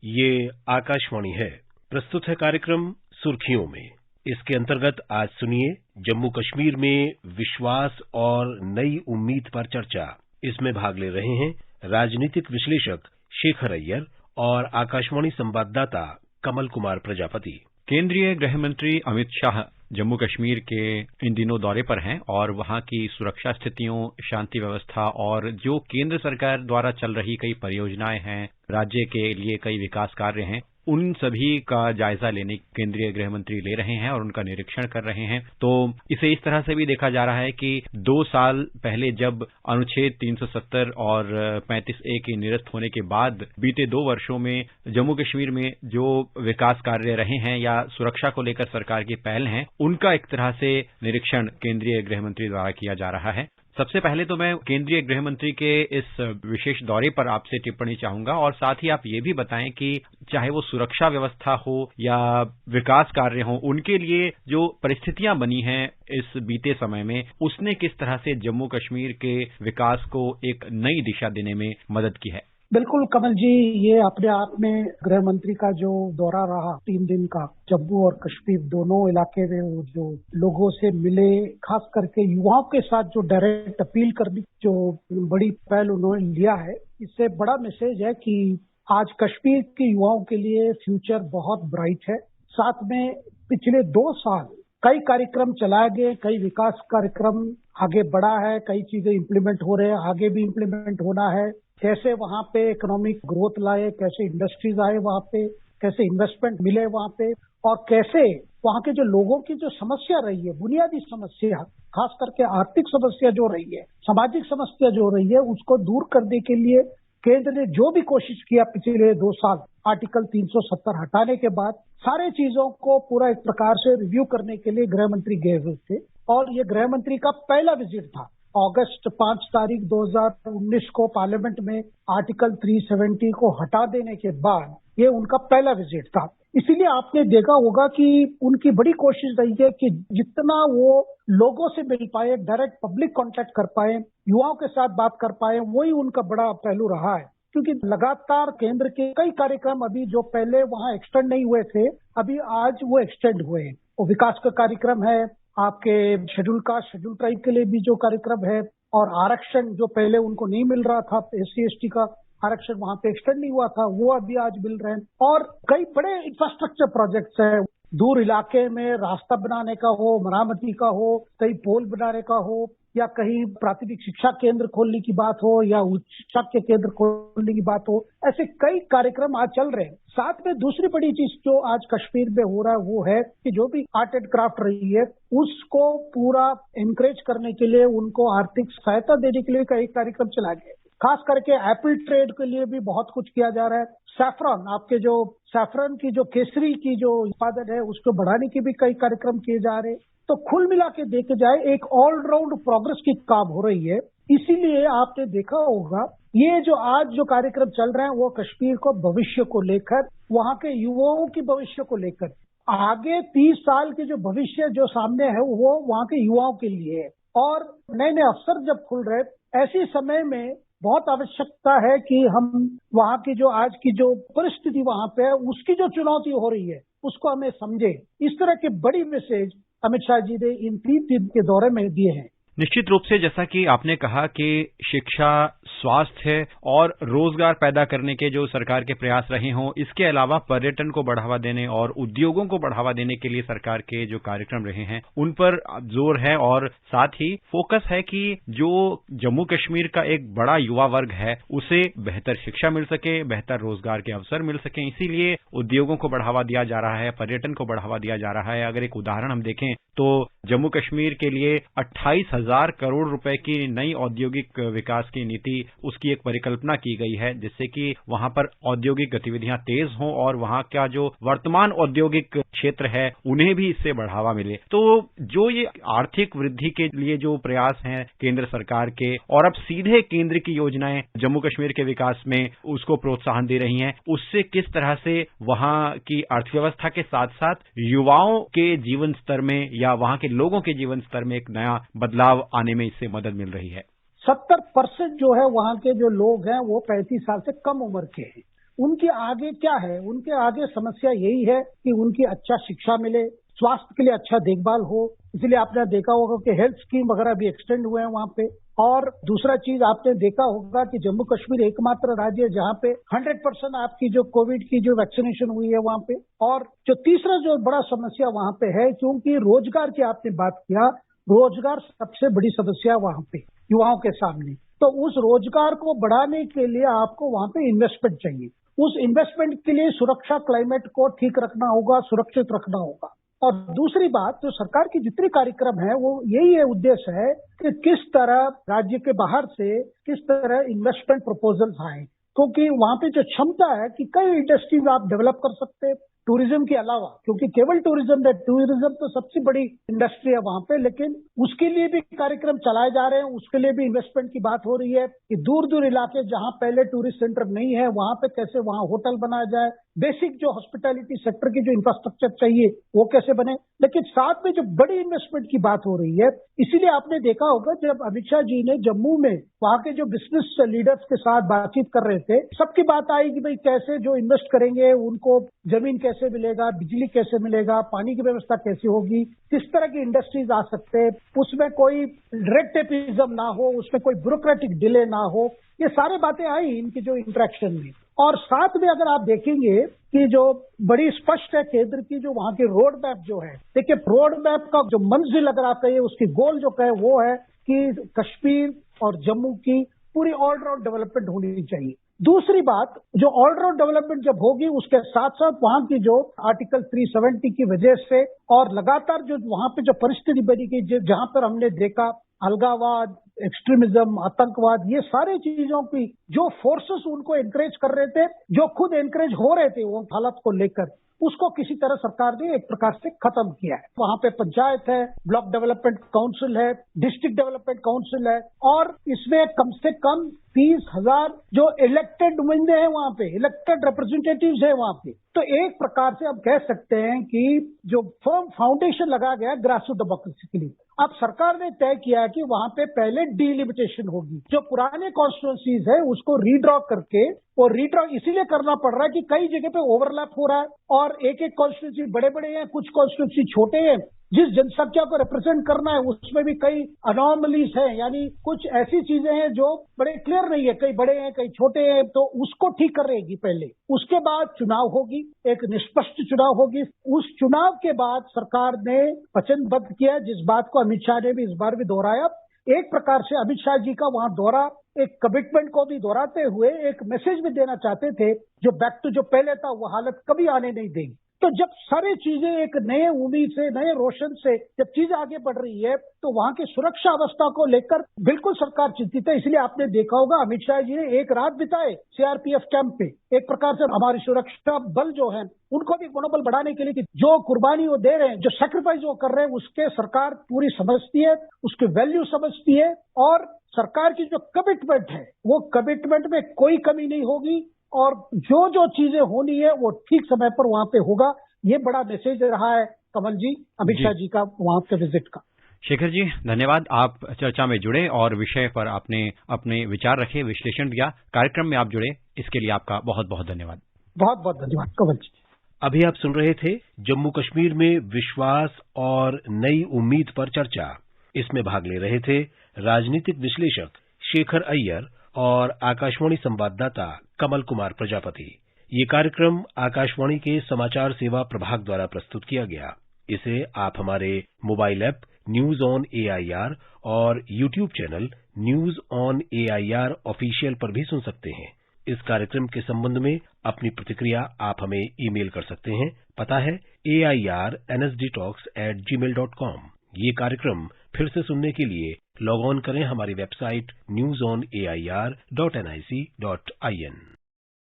ये आकाशवाणी है। प्रस्तुत है कार्यक्रम सुर्खियों में। इसके अंतर्गत आज सुनिए जम्मू कश्मीर में विश्वास और नई उम्मीद पर चर्चा। इसमें भाग ले रहे हैं राजनीतिक विश्लेषक शेखर अय्यर और आकाशवाणी संवाददाता कमल कुमार प्रजापति। केंद्रीय गृह मंत्री अमित शाह जम्मू कश्मीर के इन दिनों दौरे पर हैं और वहां की सुरक्षा स्थितियों, शांति व्यवस्था और जो केंद्र सरकार द्वारा चल रही कई परियोजनाएं हैं, राज्य के लिए कई विकास कार्य हैं, उन सभी का जायजा लेने केंद्रीय गृह मंत्री ले रहे हैं और उनका निरीक्षण कर रहे हैं। तो इसे इस तरह से भी देखा जा रहा है कि 2 साल पहले जब अनुच्छेद 370 और 35A के निरस्त होने के बाद बीते 2 वर्षों में जम्मू कश्मीर में जो विकास कार्य रहे हैं या सुरक्षा को लेकर सरकार की पहल हैं, उनका एक तरह से निरीक्षण केंद्रीय गृह मंत्री द्वारा किया जा रहा है। सबसे पहले तो मैं केंद्रीय गृह मंत्री के इस विशेष दौरे पर आपसे टिप्पणी चाहूंगा और साथ ही आप ये भी बताएं कि चाहे वो सुरक्षा व्यवस्था हो या विकास कार्य हो, उनके लिए जो परिस्थितियां बनी हैं इस बीते समय में, उसने किस तरह से जम्मू कश्मीर के विकास को एक नई दिशा देने में मदद की है। बिल्कुल कमल जी, ये अपने आप में गृह मंत्री का जो दौरा रहा 3 दिन का, जम्मू और कश्मीर दोनों इलाके में वो जो लोगों से मिले, खास करके युवाओं के साथ जो डायरेक्ट अपील करने जो बड़ी पहल उन्होंने लिया है, इससे बड़ा मैसेज है कि आज कश्मीर के युवाओं के लिए फ्यूचर बहुत ब्राइट है। साथ में पिछले 2 साल कई कार्यक्रम चलाए गए, कई विकास कार्यक्रम आगे बढ़ा है, कई चीजें इम्प्लीमेंट हो रहे हैं, आगे भी इम्प्लीमेंट होना है। कैसे वहां पे इकोनॉमिक ग्रोथ लाए, कैसे इंडस्ट्रीज आए वहां पे, कैसे इन्वेस्टमेंट मिले वहां पे, और कैसे वहां के जो लोगों की जो समस्या रही है, बुनियादी समस्या, खास करके आर्थिक समस्या जो रही है, सामाजिक समस्या जो रही है, उसको दूर करने के लिए केंद्र ने जो भी कोशिश किया पिछले 2 साल आर्टिकल 370 हटाने के बाद, सारे चीजों को पूरा एक प्रकार से रिव्यू करने के लिए गृह मंत्री गए हुए थे। और ये गृह मंत्री का पहला विजिट था। अगस्त 5 तारीख 2019 को पार्लियामेंट में आर्टिकल 370 को हटा देने के बाद ये उनका पहला विजिट था। इसीलिए आपने देखा होगा कि उनकी बड़ी कोशिश रही है कि जितना वो लोगों से मिल पाए, डायरेक्ट पब्लिक कांटेक्ट कर पाए, युवाओं के साथ बात कर पाए, वही उनका बड़ा पहलू रहा है। क्योंकि लगातार केंद्र के कई कार्यक्रम अभी जो पहले वहां एक्सटेंड नहीं हुए थे, अभी आज वो एक्सटेंड हुए हैं। वो विकास का कार्यक्रम है, आपके शेड्यूल कास्ट, शेड्यूल ट्राइब के लिए भी जो कार्यक्रम है, और आरक्षण जो पहले उनको नहीं मिल रहा था, SC/ST का आरक्षण वहां पे एक्सटेंड नहीं हुआ था, वो अभी आज मिल रहे हैं। और कई बड़े इंफ्रास्ट्रक्चर प्रोजेक्ट्स हैं, दूर इलाके में रास्ता बनाने का हो, मरामती का हो, कई पोल बनाने का हो, या कहीं प्राथमिक शिक्षा केंद्र खोलने की बात हो, या उच्च शिक्षा के केंद्र खोलने की बात हो, ऐसे कई कार्यक्रम आज चल रहे हैं। साथ में दूसरी बड़ी चीज जो आज कश्मीर में हो रहा है वो है कि जो भी आर्ट एंड क्राफ्ट रही है उसको पूरा एनकरेज करने के लिए, उनको आर्थिक सहायता देने के लिए कई कार्यक्रम चलाए गए। खास करके एप्पल ट्रेड के लिए भी बहुत कुछ किया जा रहा है। सैफरन, आपके जो सैफरन की जो केसरी की जो उत्पादन है उसको बढ़ाने के भी कई कार्यक्रम किए जा रहे हैं। तो कुल मिला के देखे जाए एक ऑलराउंड प्रोग्रेस की काम हो रही है। इसीलिए आपने देखा होगा ये जो आज जो कार्यक्रम चल रहे हैं वो कश्मीर को भविष्य को लेकर, वहां के युवाओं की भविष्य को लेकर, आगे 30 साल के जो भविष्य जो सामने है वो वहां के युवाओं के लिए है। और नए नए अवसर जब खुल रहे, ऐसे समय में बहुत आवश्यकता है कि हम वहां की जो आज की जो परिस्थिति वहां पे है, उसकी जो चुनौती हो रही है उसको हमें समझे। इस तरह के बड़ी मैसेज अमित शाह जी ने इन 3 दिन के दौरे में दिए हैं। निश्चित रूप से जैसा कि आपने कहा कि शिक्षा, स्वास्थ्य और रोजगार पैदा करने के जो सरकार के प्रयास रहे हों, इसके अलावा पर्यटन को बढ़ावा देने और उद्योगों को बढ़ावा देने के लिए सरकार के जो कार्यक्रम रहे हैं उन पर जोर है। और साथ ही फोकस है कि जो जम्मू कश्मीर का एक बड़ा युवा वर्ग है उसे बेहतर शिक्षा मिल सके, बेहतर रोजगार के अवसर मिल सके। इसीलिए उद्योगों को बढ़ावा दिया जा रहा है, पर्यटन को बढ़ावा दिया जा रहा है। अगर एक उदाहरण हम देखें तो जम्मू कश्मीर के लिए 28,000 करोड़ रुपए की नई औद्योगिक विकास की नीति, उसकी एक परिकल्पना की गई है जिससे कि वहां पर औद्योगिक गतिविधियां तेज हों और वहां का जो वर्तमान औद्योगिक क्षेत्र है उन्हें भी इससे बढ़ावा मिले। तो जो ये आर्थिक वृद्धि के लिए जो प्रयास हैं केंद्र सरकार के, और अब सीधे केंद्र की योजनाएं जम्मू कश्मीर के विकास में उसको प्रोत्साहन दे रही हैं, उससे किस तरह से वहां की अर्थव्यवस्था के साथ साथ युवाओं के जीवन स्तर में या वहां के लोगों के जीवन स्तर में एक नया बदलाव आने में इससे मदद मिल रही है। 70% जो है वहां के जो लोग हैं वो 35 साल से कम उम्र के हैं। उनके आगे क्या है? उनके आगे समस्या यही है कि उनकी अच्छा शिक्षा मिले, स्वास्थ्य के लिए अच्छा देखभाल हो। इसलिए आपने देखा होगा कि हेल्थ स्कीम वगैरह भी एक्सटेंड हुए हैं वहां पे। और दूसरा चीज आपने देखा होगा कि जम्मू कश्मीर एकमात्र राज्य है जहां पे 100% आपकी जो कोविड की जो वैक्सीनेशन हुई है वहां पे। और जो तीसरा जो बड़ा समस्या वहां पे है, क्योंकि रोजगार की आपने बात किया, रोजगार सबसे बड़ी समस्या वहां पे युवाओं के सामने। तो उस रोजगार को बढ़ाने के लिए आपको वहां पे इन्वेस्टमेंट चाहिए। उस इन्वेस्टमेंट के लिए सुरक्षा क्लाइमेट को ठीक रखना होगा, सुरक्षित रखना होगा। और दूसरी बात, जो सरकार की जितनी कार्यक्रम है वो यही है, उद्देश्य है कि किस तरह राज्य के बाहर से किस तरह इन्वेस्टमेंट प्रपोजल्स आए, क्योंकि वहां पे जो क्षमता है कि कई इंडस्ट्रीज आप डेवलप कर सकते हैं टूरिज्म के अलावा, क्योंकि केवल टूरिज्म तो सबसे बड़ी इंडस्ट्री है वहां पे, लेकिन उसके लिए भी कार्यक्रम चलाए जा रहे हैं, उसके लिए भी इन्वेस्टमेंट की बात हो रही है कि दूर दूर इलाके जहां पहले टूरिस्ट सेंटर नहीं है वहां पे कैसे वहां होटल बनाया जाए, बेसिक जो हॉस्पिटैलिटी सेक्टर की जो इंफ्रास्ट्रक्चर चाहिए वो कैसे बने। लेकिन साथ में जो बड़ी इन्वेस्टमेंट की बात हो रही है, इसीलिए आपने देखा होगा जब अमित शाह जी ने जम्मू में वहां के जो बिजनेस लीडर्स के साथ बातचीत कर रहे थे, सबकी बात आई कि भाई कैसे जो इन्वेस्ट करेंगे उनको जमीन कैसे मिलेगा, बिजली कैसे मिलेगा, पानी की व्यवस्था कैसे होगी, किस तरह की इंडस्ट्रीज आ सकते हैं, उसमें कोई रेड टेपिज्म ना हो, उसमें कोई ब्यूरोक्रेटिक डिले ना हो। ये सारी बातें आई इनकी जो इंटरेक्शन में। और साथ में अगर आप देखेंगे कि जो बड़ी स्पष्ट है केंद्र की जो वहां की रोड मैप जो है, देखिए रोड मैप का जो मंजिल अगर आप कहिए, उसकी गोल जो कहे वो है कि कश्मीर और जम्मू की पूरी ऑलराउंड डेवलपमेंट होनी चाहिए। दूसरी बात, जो ऑलराउंड डेवलपमेंट जब होगी उसके साथ साथ वहां की जो आर्टिकल 370 की वजह से और लगातार जो वहां पे जो परिस्थिति बनी गई, जहां पर हमने देखा अलगावाद, एक्सट्रीमिज्म, आतंकवाद, ये सारे चीजों की जो फोर्सेस उनको एनकरेज कर रहे थे, जो खुद एनकरेज हो रहे थे वो हालत को लेकर, उसको किसी तरह सरकार ने एक प्रकार से खत्म किया है। वहां पे पंचायत है, ब्लॉक डेवलपमेंट काउंसिल है, डिस्ट्रिक्ट डेवलपमेंट काउंसिल है, और इसमें कम से कम 30,000 जो इलेक्टेड नुमाइंदे हैं वहां पे, इलेक्टेड रिप्रेजेंटेटिव्स है वहां पे। तो एक प्रकार से हम कह सकते हैं कि जो फर्म फाउंडेशन लगा गया ग्रासरूट डेमोक्रेसी के लिए। अब सरकार ने तय किया कि वहां पे पहले डीलिमिटेशन होगी, जो पुराने कॉन्स्टिट्यूंसीज है उसको रीड्रॉ करके, और रीड्रॉ इसीलिए करना पड़ रहा है कि कई जगह पे ओवरलैप हो रहा है और एक एक कॉन्स्टिट्यूंसी बड़े बड़े हैं, कुछ कॉन्स्टिट्यूंसी छोटे हैं। जिस जनसंख्या को रिप्रेजेंट करना है उसमें भी कई अनॉमलीज हैं, यानी कुछ ऐसी चीजें हैं जो बड़े क्लियर नहीं है, कई बड़े हैं कई छोटे हैं, तो उसको ठीक करेगी पहले। उसके बाद चुनाव होगी, एक निष्पक्ष चुनाव होगी। उस चुनाव के बाद सरकार ने वचनबद्ध किया, जिस बात को अमित शाह ने भी इस बार भी दोहराया। एक प्रकार से अमित शाह जी का वहां दौरा एक कमिटमेंट को भी दोहराते हुए एक मैसेज भी देना चाहते थे, जो बैक टू जो पहले था वो हालत कभी आने नहीं देगी। तो जब सारी चीजें एक नए उम्मीद से, नए रोशन से जब चीज आगे बढ़ रही है, तो वहां की सुरक्षा अवस्था को लेकर बिल्कुल सरकार चिंतित है। इसलिए आपने देखा होगा अमित शाह जी ने एक रात बिताए सीआरपीएफ कैंप पे, एक प्रकार से हमारी सुरक्षा बल जो है उनको भी मनोबल बढ़ाने के लिए कि जो कुर्बानी वो दे रहे हैं, जो सैक्रिफाइस वो कर रहे हैं, उसके सरकार पूरी समझती है, उसकी वैल्यू समझती है, और सरकार की जो कमिटमेंट है वो कमिटमेंट में कोई कमी नहीं होगी, और जो जो चीजें होनी है वो ठीक समय पर वहां पे होगा। ये बड़ा मैसेज रहा है कमल जी अमित शाह जी का वहां के विजिट का। शेखर जी धन्यवाद, आप चर्चा में जुड़े और विषय पर आपने अपने विचार रखे, विश्लेषण दिया, कार्यक्रम में आप जुड़े, इसके लिए आपका बहुत बहुत धन्यवाद। बहुत बहुत धन्यवाद कमल जी। अभी आप सुन रहे थे जम्मू कश्मीर में विश्वास और नई उम्मीद पर चर्चा। इसमें भाग ले रहे थे राजनीतिक विश्लेषक शेखर अय्यर और आकाशवाणी संवाददाता कमल कुमार प्रजापति। ये कार्यक्रम आकाशवाणी के समाचार सेवा प्रभाग द्वारा प्रस्तुत किया गया। इसे आप हमारे mobile app news on AIR और YouTube channel news on AIR official पर भी सुन सकते हैं। इस कार्यक्रम के संबंध में अपनी प्रतिक्रिया आप हमें ईमेल कर सकते हैं। पता है airnsdtalks@gmail.com। ये कार्यक्रम फिर से सुनने के लिए लॉग ऑन करें हमारी वेबसाइट newsonair.nic.in।